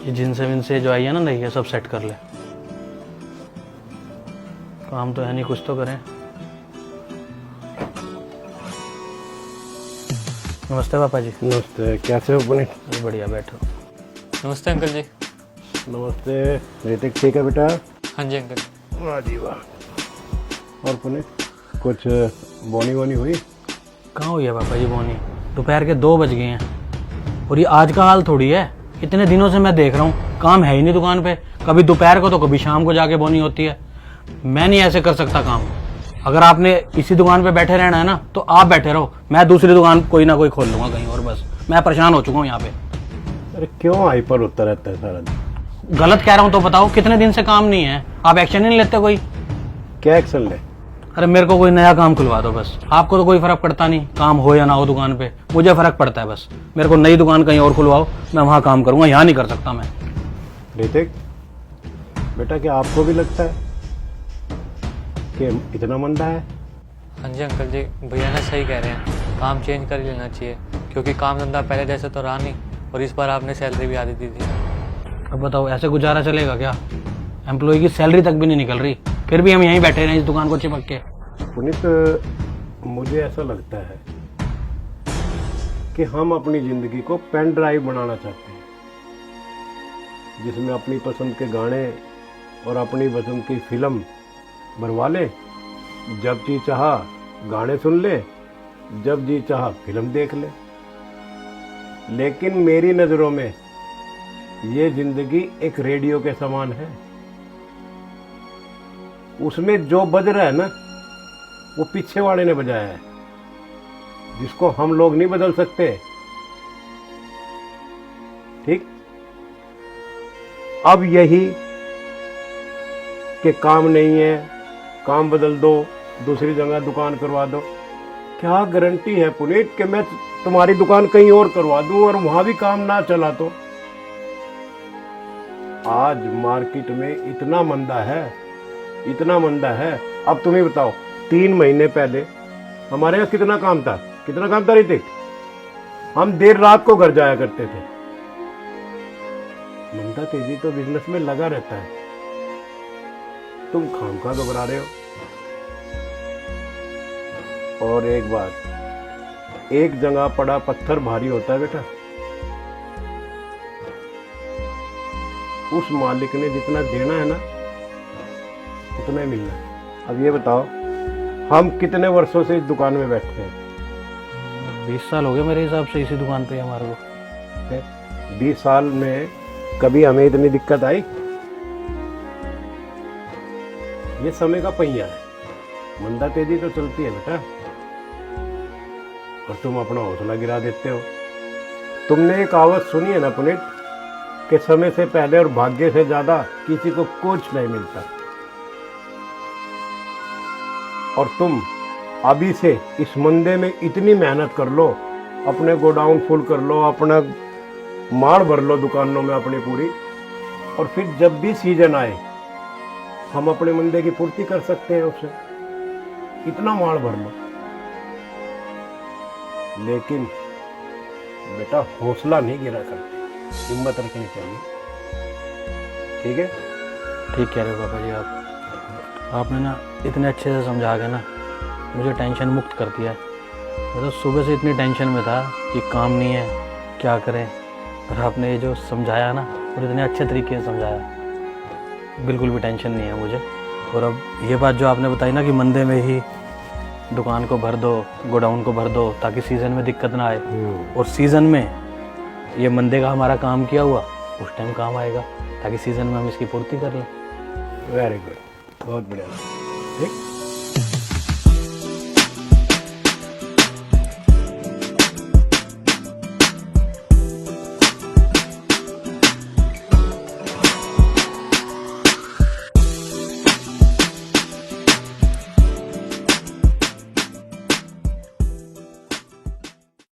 ये जिनसे विनसे जो आई है ना, नहीं ये सब सेट कर ले। काम तो है नहीं, कुछ तो करें। नमस्ते पापा जी। नमस्ते, कैसे हो पुनीत? अरे बढ़िया, बैठो। नमस्ते अंकल जी। नमस्ते ऋतिक, ठीक है बेटा? हाँ जी अंकल। वाह जी वाह। और पुनीत, कुछ बोनी वोनी हुई? कहाँ हुई है पापा जी बोनी? दोपहर के 2 बज गए हैं और ये आज का हाल थोड़ी है। इतने दिनों से मैं देख रहा हूँ काम है ही नहीं दुकान पे। कभी दोपहर को तो कभी शाम को जाके बोनी होती है। मैं नहीं ऐसे कर सकता काम। अगर आपने इसी दुकान पे बैठे रहना है ना तो आप बैठे रहो, मैं दूसरी दुकान कोई ना कोई खोल लूंगा कहीं और। बस मैं परेशान हो चुका हूँ यहाँ पे। अरे क्यों हाइपर होता रहता है सारा दिन? गलत कह रहा हूँ तो बताओ, कितने दिन से काम नहीं है, आप एक्शन ही नहीं लेते कोई? क्या एक्शन ले? अरे मेरे को कोई नया काम खुलवा दो बस। आपको तो कोई फर्क पड़ता नहीं, काम हो या ना हो दुकान पे, मुझे फर्क पड़ता है बस। मेरे को नई दुकान कहीं और खुलवाओ, मैं वहां काम करूंगा, यहाँ नहीं कर सकता मैं। ऋतिक बेटा, क्या आपको भी लगता है कि इतना मंदा है? हाँ जी अंकल जी, भैया ना सही कह रहे हैं, काम चेंज कर ही लेना चाहिए क्योंकि काम धंधा पहले जैसे तो रहा नहीं और इस बार आपने सैलरी भी आधी दी थी। अब बताओ ऐसे गुजारा चलेगा क्या? एम्प्लॉय की सैलरी तक भी नहीं निकल रही, फिर भी हम यहीं बैठे रहे इस दुकान को चिपक के। पुनीत, मुझे ऐसा लगता है कि हम अपनी जिंदगी को पेन ड्राइव बनाना चाहते हैं, जिसमें अपनी पसंद के गाने और अपनी पसंद की फिल्म भरवा ले। जब जी चाहा गाने सुन ले, जब जी चाहा फिल्म देख ले। लेकिन मेरी नज़रों में ये जिंदगी एक रेडियो के समान है। उसमें जो बज रहा है ना, वो पीछे वाले ने बजाया है, जिसको हम लोग नहीं बदल सकते। ठीक? अब यही कि काम नहीं है, काम बदल दो, दूसरी जगह दुकान करवा दो। क्या गारंटी है पुनीत कि मैं तुम्हारी दुकान कहीं और करवा दूं और वहां भी काम ना चला तो? आज मार्केट में इतना मंदा है, इतना मंदा है। अब तुम ही बताओ, 3 महीने पहले हमारे यहाँ कितना काम था? कितना काम था ऋतिक? हम देर रात को घर जाया करते थे। मंदा तेजी तो बिजनेस में लगा रहता है, तुम खामखा घबरा रहे हो। और एक बात, एक जगह पड़ा पत्थर भारी होता है बेटा। उस मालिक ने जितना देना है ना, उतना ही मिलना है। अब ये बताओ, हम कितने वर्षों से इस दुकान में बैठे हैं? 20 साल हो गए मेरे हिसाब से इसी दुकान पे हमारे को। 20 साल में कभी हमें इतनी दिक्कत आई? ये समय का पहिया है, मंदा तेजी तो चलती है बेटा, और तुम अपना हौसला गिरा देते हो। तुमने एक कहावत सुनी है ना पुनीत, कि समय से पहले और भाग्य से ज्यादा किसी को कुछ नहीं मिलता। और तुम अभी से इस मंदे में इतनी मेहनत कर लो, अपने गोडाउन फुल कर लो, अपना माल भर लो दुकानों में अपनी पूरी, और फिर जब भी सीजन आए हम अपने मंदे की पूर्ति कर सकते हैं उससे। इतना माल भर लो। लेकिन बेटा हौसला नहीं गिरा करते, हिम्मत रखनी चाहिए। ठीक है? ठीक कह रहे हो पापा जी आप। आपने ना इतने अच्छे से समझा के ना मुझे टेंशन मुक्त कर दिया है। मैं तो सुबह से इतनी टेंशन में था कि काम नहीं है, क्या करें। और आपने ये जो समझाया ना, और इतने अच्छे तरीके से समझाया, बिल्कुल भी टेंशन नहीं है मुझे। और अब ये बात जो आपने बताई ना कि मंदे में ही दुकान को भर दो, गोडाउन को भर दो, ताकि सीज़न में दिक्कत ना आए। और सीज़न में ये मंदे का हमारा काम किया हुआ उस टाइम काम आएगा, ताकि सीज़न में हम इसकी पूर्ति कर लें। वेरी गुड, बहुत बढ़िया। ठीक।